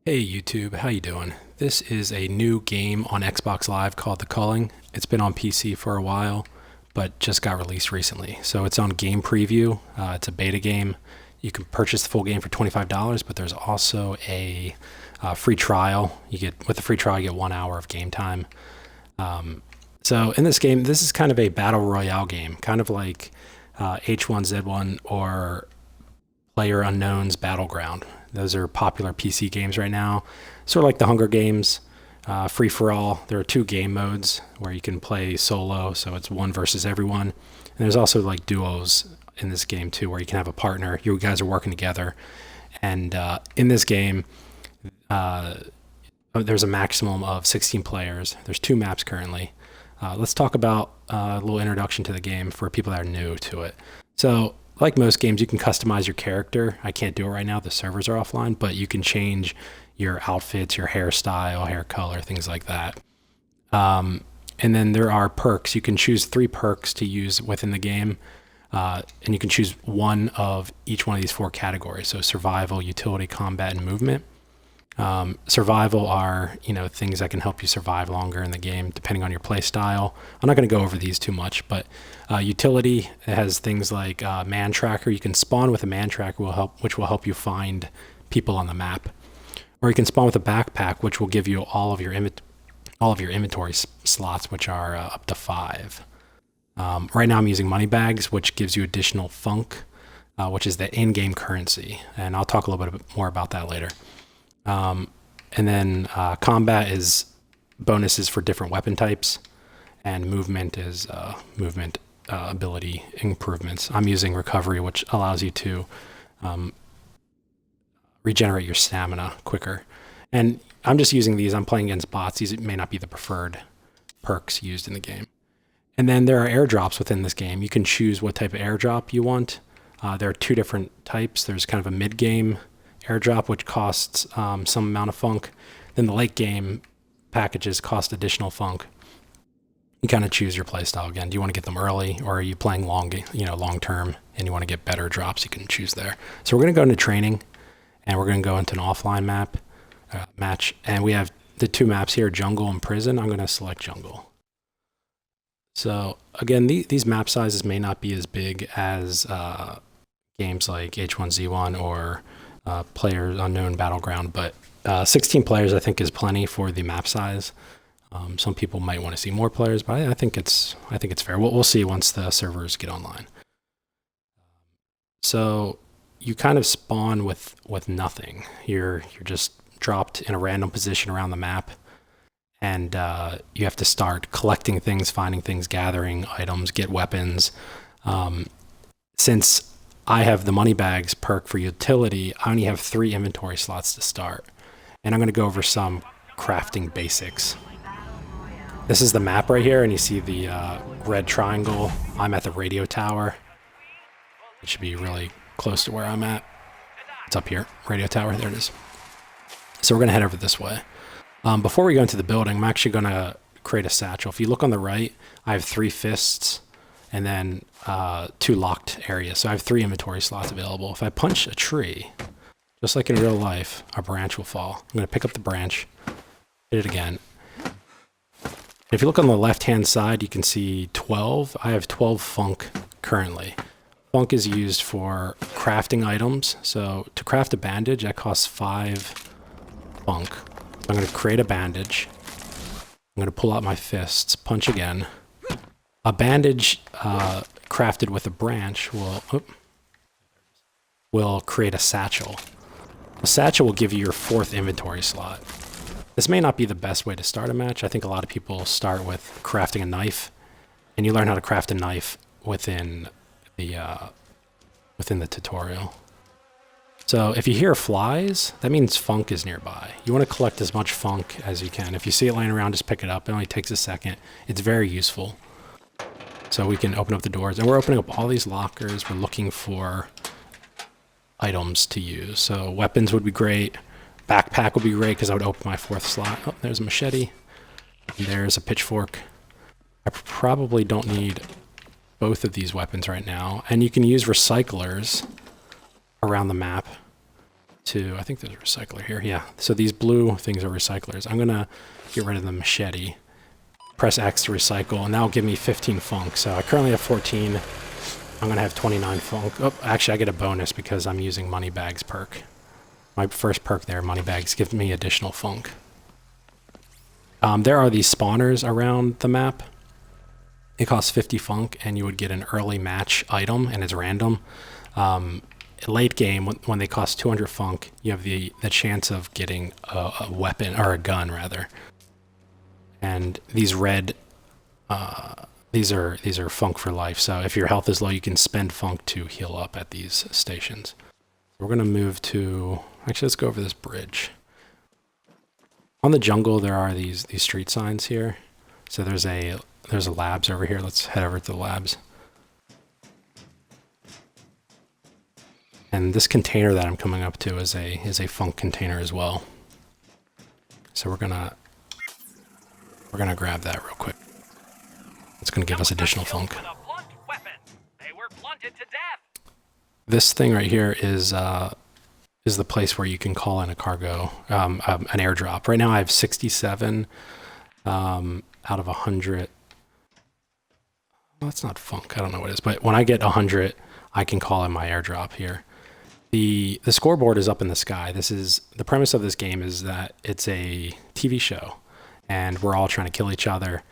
Hey YouTube, how you doing? This is a new game on Xbox Live called The Culling. It's been on PC for a while, but just got released recently. So it's on Game Preview. It's a beta game. You can purchase the full game for $25, but there's also a free trial. With the free trial, you get 1 hour of game time. So in this game, this is kind of a battle royale game, kind of like H1Z1 or Player Unknown's Battleground. Those are popular PC games right now. Sort of like the Hunger Games, free for all. There are two game modes where you can play solo, so it's one versus everyone. And there's also like duos in this game too, where you can have a partner. You guys are working together. And in this game, there's a maximum of 16 players. There's two maps currently. Let's talk about a little introduction to the game for people that are new to it. So like most games, you can customize your character. I can't do it right now. The servers are offline, but you can change your outfits, your hairstyle, hair color, things like that. And then there are perks. You can choose 3 perks to use within the game. And you can choose one of each one of these 4 categories. So survival, utility, combat, and movement. Survival are, things that can help you survive longer in the game, depending on your play style. I'm not going to go over these too much, but utility has things like man tracker. You can spawn with a man tracker, which will help you find people on the map, or you can spawn with a backpack, which will give you all of your inventory slots, which are up to 5. Right now, I'm using money bags, which gives you additional funk, which is the in-game currency, and I'll talk a little bit more about that later. And then combat is bonuses for different weapon types, and movement is movement ability improvements. I'm using recovery, which allows you to regenerate your stamina quicker. And I'm just using these. I'm playing against bots. These may not be the preferred perks used in the game. And then there are airdrops within this game. You can choose what type of airdrop you want. There are 2 different types. There's kind of a mid-game airdrop, which costs some amount of funk. Then the late game packages cost additional funk. You kind of choose your playstyle again. Do you want to get them early, or are you playing long term and you want to get better drops? You can choose there. So we're going to go into training, and we're going to go into an offline match, and we have the 2 maps here, jungle and prison. I'm going to select jungle. So again, these map sizes may not be as big as games like H1Z1 or Player Unknown Battleground, but 16 players I think is plenty for the map size. Some people might want to see more players, but I think it's fair. We'll see once the servers get online. So you kind of spawn with nothing. You're just dropped in a random position around the map, and you have to start collecting things, finding things, gathering items, get weapons. Since I have the money bags perk for utility, I only have 3 inventory slots to start. And I'm going to go over some crafting basics. This is the map right here, and you see the red triangle. I'm at the radio tower. It should be really close to where I'm at. It's up here, radio tower, there it is. So we're going to head over this way. Before we go into the building, I'm actually going to create a satchel. If you look on the right, I have 3 fists, and then 2 locked areas. So I have 3 inventory slots available. If I punch a tree, just like in real life, a branch will fall. I'm going to pick up the branch, hit it again. If you look on the left-hand side, you can see 12. I have 12 funk currently. Funk is used for crafting items. So to craft a bandage, that costs 5 funk. So I'm going to create a bandage. I'm going to pull out my fists, punch again. A bandage crafted with a branch will create a satchel. A satchel will give you your 4th inventory slot. This may not be the best way to start a match. I think a lot of people start with crafting a knife, and you learn how to craft a knife within the tutorial. So if you hear flies, that means funk is nearby. You want to collect as much funk as you can. If you see it laying around, just pick it up. It only takes a second. It's very useful. So we can open up the doors, and we're opening up all these lockers. We're looking for items to use. So weapons would be great. Backpack would be great because I would open my 4th slot. Oh, there's a machete. And there's a pitchfork. I probably don't need both of these weapons right now. And you can use recyclers around the map to, I think there's a recycler here. Yeah, so these blue things are recyclers. I'm gonna get rid of the machete, press X to recycle, and that'll give me 15 funk. So I currently have 14. I'm gonna have 29 funk. Oh, actually I get a bonus because I'm using Moneybags perk. My first perk there, Moneybags, gives me additional funk. There are these spawners around the map. It costs 50 funk, and you would get an early match item, and it's random. Late game, when they cost 200 funk, you have the chance of getting a weapon, or a gun rather. And these red, these are funk for life. So if your health is low, you can spend funk to heal up at these stations. We're gonna move to, actually let's go over this bridge. On the jungle, there are these street signs here. So there's a labs over here. Let's head over to the labs. And this container that I'm coming up to is a funk container as well. So we're gonna grab that real quick. It's gonna give us additional funk. This thing right here is the place where you can call in a cargo, an airdrop. Right now I have 67 out of 100. Well, that's not funk. I don't know what it is, but when I get 100, I can call in my airdrop here. The scoreboard is up in the sky. This is the premise of this game, is that it's a TV show, and we're all trying to kill each other.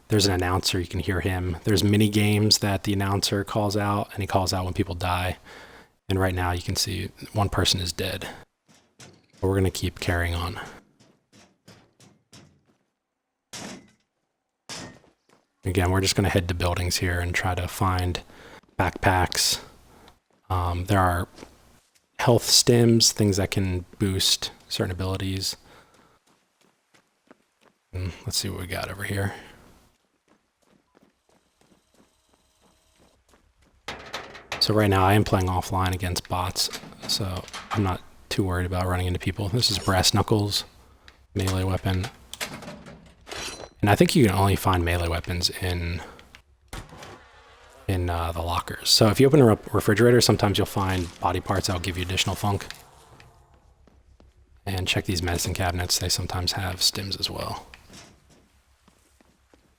There's an announcer, you can hear him. There's mini games that the announcer calls out, and he calls out when people die. And right now you can see one person is dead. But we're gonna keep carrying on. Again, we're just gonna head to buildings here and try to find backpacks. There are health stims, things that can boost certain abilities. And let's see what we got over here. So right now I am playing offline against bots, so I'm not too worried about running into people. This is brass knuckles, melee weapon. And I think you can only find melee weapons in the lockers. So if you open a refrigerator, sometimes you'll find body parts that'll give you additional funk. And check these medicine cabinets, they sometimes have stims as well.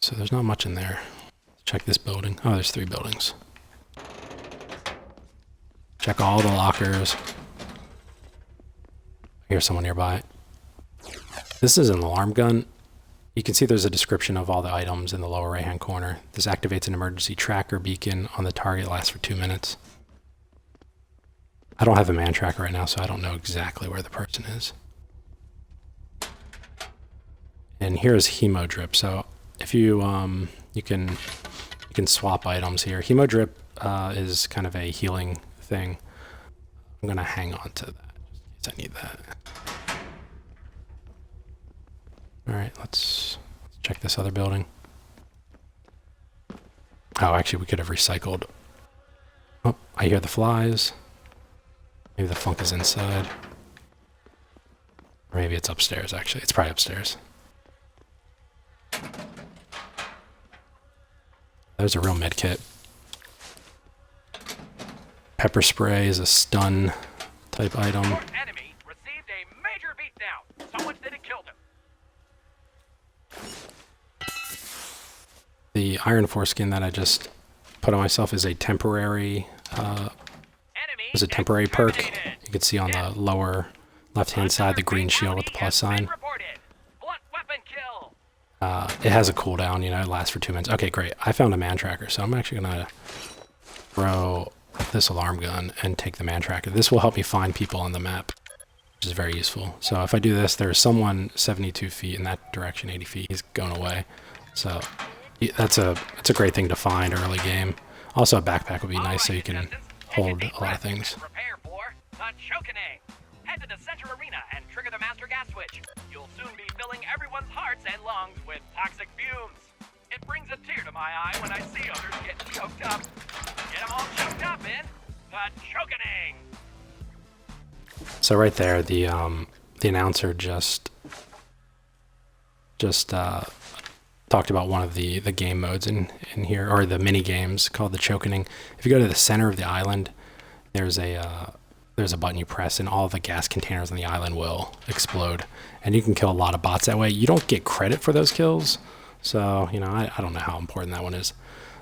So there's not much in there. Check this building. Oh, there's 3 buildings. Check all the lockers. I hear someone nearby. This is an alarm gun. You can see there's a description of all the items in the lower right-hand corner. This activates an emergency tracker beacon on the target. It lasts for 2 minutes. I don't have a man tracker right now, so I don't know exactly where the person is. And here's Hemo Drip. So if you you can swap items here. Hemo Drip is kind of a healing thing. I'm gonna hang on to that just in case I need that. All right, let's check this other building. Oh, actually, we could have recycled. Oh, I hear the flies. Maybe the funk is inside. Or maybe it's upstairs, actually. It's probably upstairs. There's a real med kit. Pepper spray is a stun type item. Your enemy received a major beatdown. Someone said it killed him. The iron foreskin that I just put on myself is a temporary perk. You can see on the lower left-hand side the green shield with the plus sign. It has a cooldown, you know, it lasts for 2 minutes. Okay, great. I found a man tracker, so I'm actually gonna throw this alarm gun and take the man tracker. This will help me find people on the map, which is very useful. So if I do this, there's someone 72 feet in that direction, 80 feet. He's going away. So it's a great thing to find early game. Also, a backpack would be nice so you can hold a lot of things. Prepare for head to the center arena and trigger the master gas switch. You'll soon be filling everyone's hearts and lungs with toxic fumes. It brings a tear to my eye when I see others get choked up. Get them all choked up in the chokening. So right there, the announcer just talked about one of the game modes in here, or the mini games called the chokening. If you go to the center of the island, there's there's a button you press and all the gas containers on the island will explode. And you can kill a lot of bots that way. You don't get credit for those kills. So, you know, I don't know how important that one is.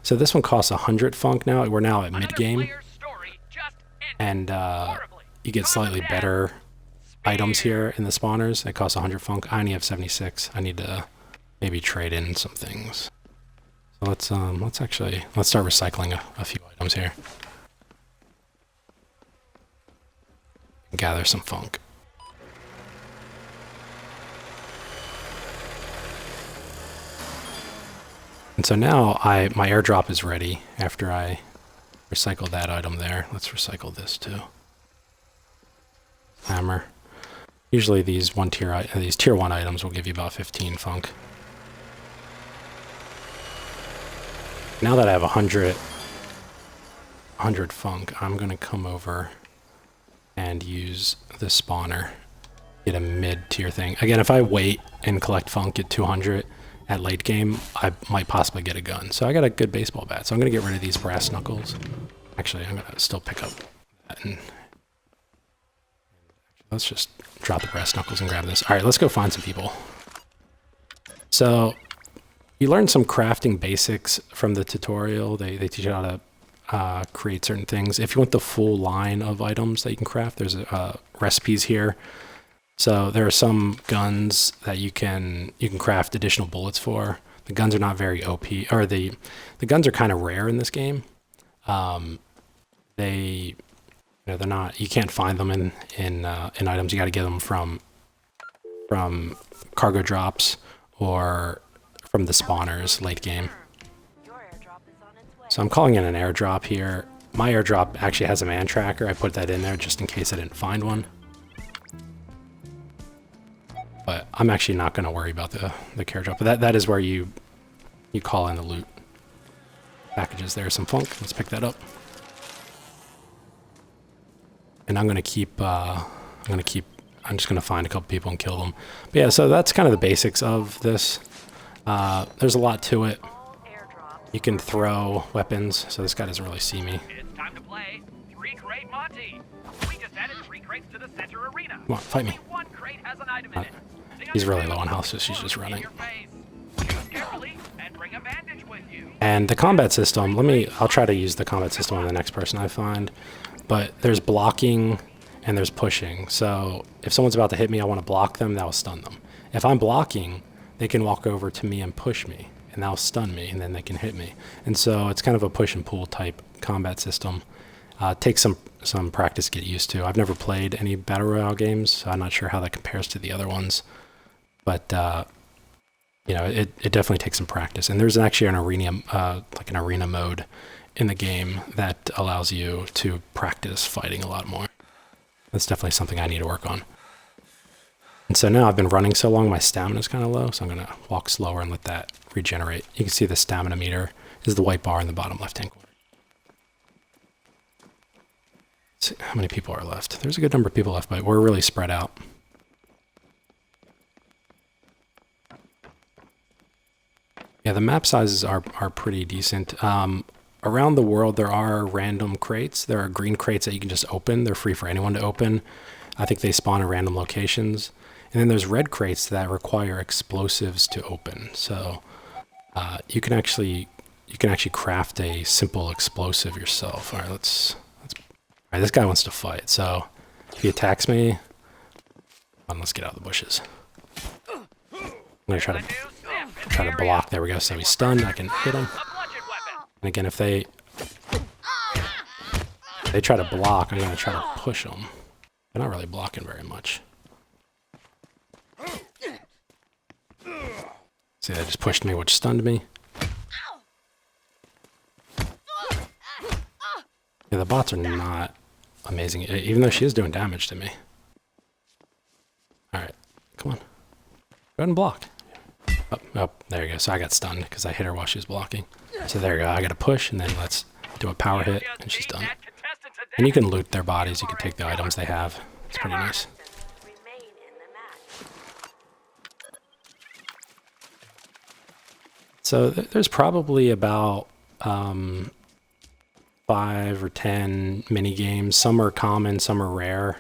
So this one costs 100 funk now. We're now at mid-game. And you get slightly better items here in the spawners. It costs 100 funk. I only have 76. I need to maybe trade in some things. So let's start recycling a few items here. Gather some funk. And so now my airdrop is ready after I recycled that item there. Let's recycle this too. Hammer. Usually these tier 1 items will give you about 15 funk. Now that I have 100 funk, I'm going to come over and use the spawner. Get a mid-tier thing. Again, if I wait and collect funk at 200 at late game, I might possibly get a gun. So I got a good baseball bat. So I'm going to get rid of these brass knuckles. Actually, I'm going to still pick up that. And let's just drop the brass knuckles and grab this. All right, let's go find some people. So you learn some crafting basics from the tutorial. They teach you how to create certain things. If you want the full line of items that you can craft, there's recipes here. So there are some guns that you can craft additional bullets for. The guns are not very OP, or the guns are kind of rare in this game. They're not. You can't find them in items. You got to get them from cargo drops or from the spawners late game. So I'm calling in an airdrop here. My airdrop actually has a man tracker. I put that in there just in case I didn't find one. But I'm actually not going to worry about the care drop. But that is where you call in the loot packages. There's some funk. Let's pick that up. And I'm just going to find a couple people and kill them. But yeah, so that's kind of the basics of this. There's a lot to it. You can throw weapons, so this guy doesn't really see me. It's time to play 3-crate Monty. We just added 3 crates to the center arena. Come on, fight me. One crate has an item in it. He's really low on health, so she's just running. Choose carefully and bring a bandage with you. And the combat system, I'll try to use the combat system on the next person I find. But there's blocking and there's pushing. So if someone's about to hit me, I want to block them, that will stun them. If I'm blocking, they can walk over to me and push me, and that'll stun me, and then they can hit me. And so it's kind of a push and pull type combat system. Takes some practice to get used to. I've never played any Battle Royale games, so I'm not sure how that compares to the other ones. But it definitely takes some practice. And there's actually an arena mode in the game that allows you to practice fighting a lot more. That's definitely something I need to work on. And so now I've been running so long, my stamina's kind of low, so I'm going to walk slower and let that regenerate. You can see the stamina meter is the white bar in the bottom left-hand corner. Let's see how many people are left. There's a good number of people left, but we're really spread out. Yeah, the map sizes are pretty decent. Around the world, there are random crates. There are green crates that you can just open. They're free for anyone to open. I think they spawn at random locations. And then there's red crates that require explosives to open. So you can actually craft a simple explosive yourself. All right, all right, this guy wants to fight. So if he attacks me, let's get out of the bushes. I'm gonna try to block. There we go. So he's stunned. I can hit him. And again, if they try to block, I'm gonna try to push them. They're not really blocking very much. See, they just pushed me, which stunned me. Yeah, the bots are not amazing, even though she is doing damage to me. Alright, come on. Go ahead and block. Oh, there you go. So I got stunned because I hit her while she was blocking. So there you go. I got to push, and then let's do a power hit, and she's done. And you can loot their bodies. You can take the items they have. It's pretty nice. So there's probably about 5 5 or 10 mini games. Some are common, some are rare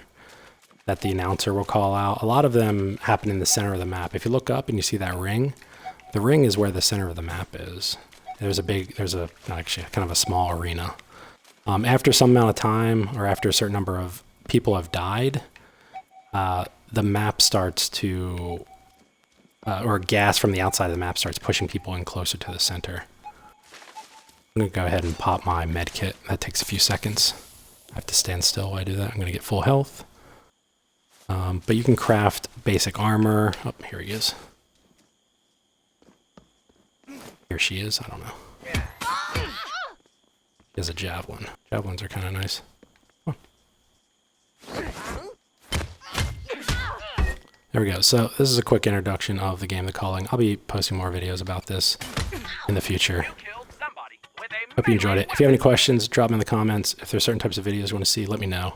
that the announcer will call out. A lot of them happen in the center of the map. If you look up and you see that ring, the ring is where the center of the map is. Actually kind of a small arena. After some amount of time, or after a certain number of people have died, the map starts to, or gas from the outside of the map starts pushing people in closer to the center. I'm going to go ahead and pop my med kit. That takes a few seconds. I have to stand still while I do that. I'm going to get full health. But you can craft basic armor. Oh, here he is. Here she is. I don't know. He has a javelin. Javelins are kind of nice. Oh. There we go. So this is a quick introduction of the game, The Culling. I'll be posting more videos about this in the future. Hope you enjoyed it. If you have any questions, drop them in the comments. If there's certain types of videos you want to see, let me know.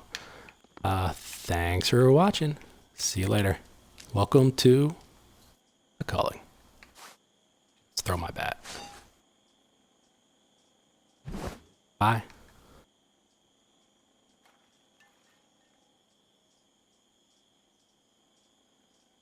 Thanks for watching. See you later. Welcome to The Culling. Let's throw my bat. Bye.